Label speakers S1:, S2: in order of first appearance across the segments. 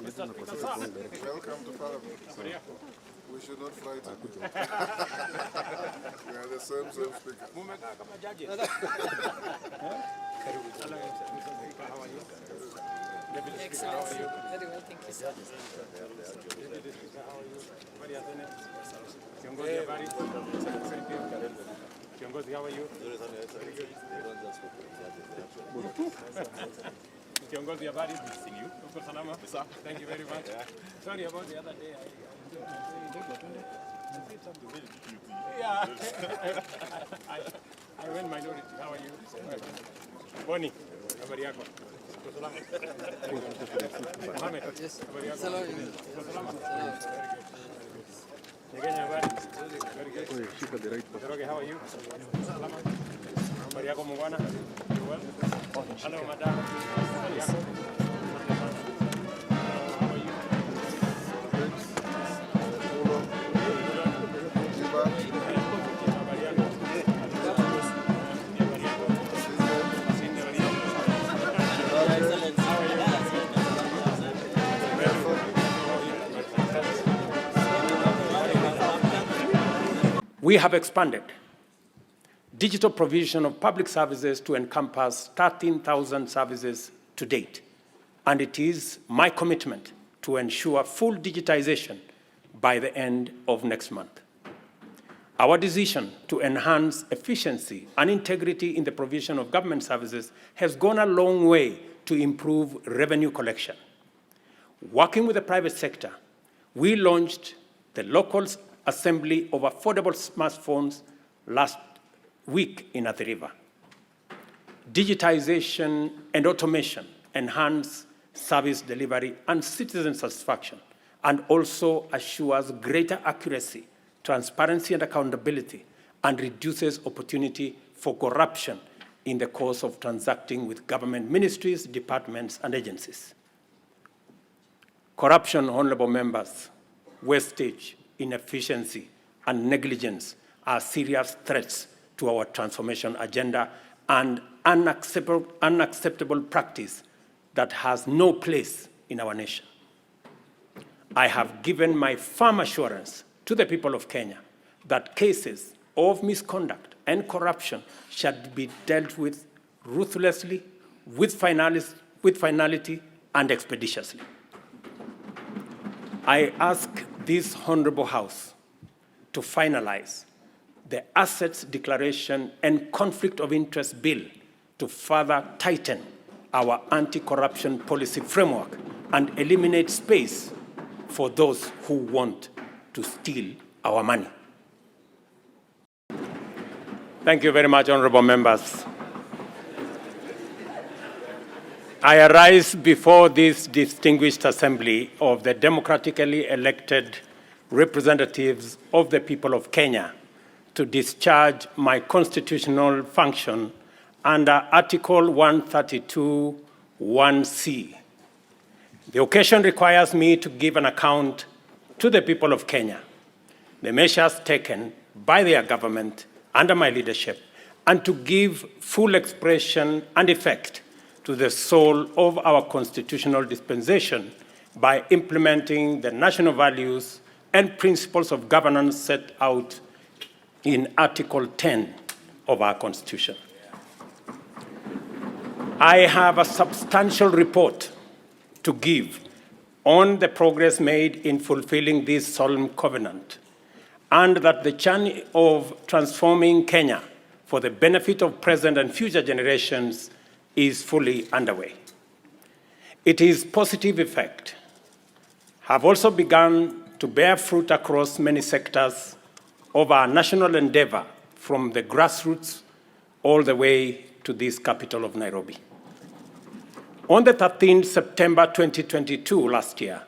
S1: Mr. Speaker, sir.
S2: Welcome to Parliament. We should not frighten you. We are the same speaker.
S1: How are you?
S3: Excellent. Very well, thank you, sir.
S1: Kiongozi, how are you? Kiongozi, habari? Missing you. Uko salama? Thank you very much. Sorry about the other day. I went minority. How are you? Boni, habari yako? Uko salama? Mohammed, habari yako? Uko salama? Nyegenya, habari? Very good. Njoroge, how are you? Salama? Habari yako mungwana? You well? Hello, madam. Habari yako? How are you? We have expanded digital provision of public services to encompass 13,000 services to date, and it is my commitment to ensure full digitization by the end of next month. Our decision to enhance efficiency and integrity in the provision of government services has gone a long way to improve revenue collection. Working with the private sector, we launched the local assembly of affordable smartphones last week in Athi River. Digitization and automation enhance service delivery and citizen satisfaction, and also assures greater accuracy, transparency, and accountability, and reduces opportunity for corruption in the course of transacting with government ministries, departments, and agencies. Corruption, honorable members, wastage, inefficiency, and negligence are serious threats to our transformation agenda and unacceptable practice that has no place in our nation. I have given my firm assurance to the people of Kenya that cases of misconduct and corruption shall be dealt with ruthlessly, with finality, and expeditiously. I ask this honorable House to finalize the Assets Declaration and Conflict of Interest Bill to further tighten our anti-corruption policy framework and eliminate space for those who want to steal our money. Thank you very much, honorable members. I arise before this distinguished assembly of the democratically elected representatives of the people of Kenya to discharge my constitutional function under Article 132(1)(c). The occasion requires me to give an account to the people of Kenya, the measures taken by their government under my leadership, and to give full expression and effect to the soul of our constitutional dispensation by implementing the national values and principles of governance set out in Article 10 of our Constitution. I have a substantial report to give on the progress made in fulfilling this solemn covenant, and that the journey of transforming Kenya for the benefit of present and future generations is fully underway. Its positive effect have also begun to bear fruit across many sectors of our national endeavor, from the grassroots all the way to this capital of Nairobi. On the 13th September 2022, last year,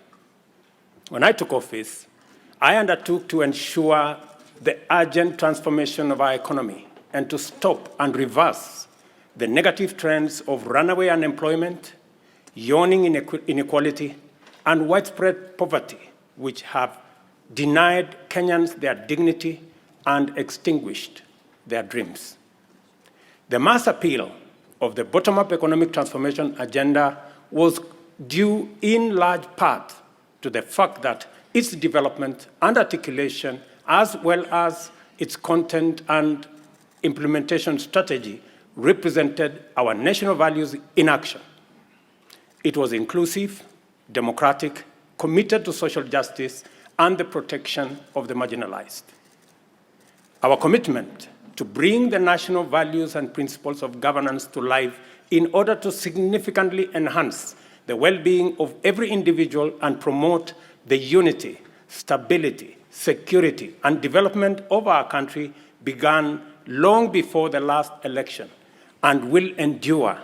S1: when I took office, I undertook to ensure the urgent transformation of our economy and to stop and reverse the negative trends of runaway unemployment, yawning inequality, and widespread poverty, which have denied Kenyans their dignity and extinguished their dreams. The mass appeal of the bottom-up economic transformation agenda was due in large part to the fact that its development and articulation, as well as its content and implementation strategy, represented our national values in action. It was inclusive, democratic, committed to social justice and the protection of the marginalized. Our commitment to bring the national values and principles of governance to life in order to significantly enhance the well-being of every individual and promote the unity, stability, security, and development of our country began long before the last election and will endure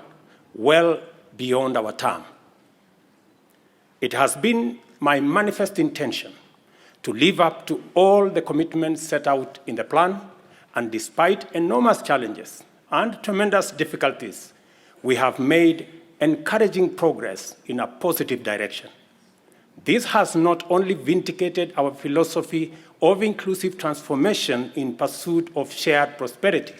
S1: well beyond our term. It has been my manifest intention to live up to all the commitments set out in the plan, and despite enormous challenges and tremendous difficulties, we have made encouraging progress in a positive direction. This has not only vindicated our philosophy of inclusive transformation in pursuit of shared prosperity,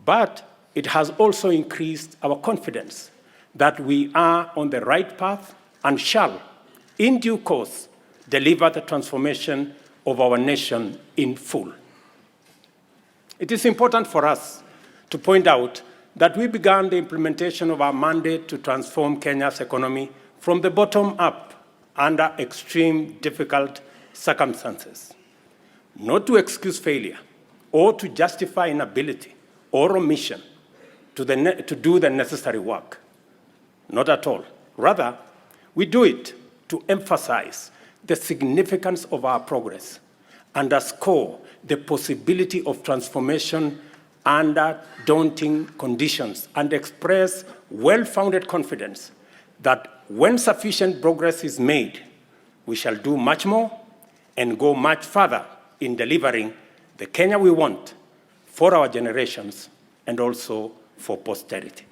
S1: but it has also increased our confidence that we are on the right path and shall, in due course, deliver the transformation of our nation in full. It is important for us to point out that we began the implementation of our mandate to transform Kenya's economy from the bottom up under extreme difficult circumstances, not to excuse failure or to justify inability or omission to do the necessary work. Not at all. Rather, we do it to emphasize the significance of our progress, underscore the possibility of transformation under daunting conditions, and express well-founded confidence that when sufficient progress is made, we shall do much more and go much further in delivering the Kenya we want for our generations and also for posterity.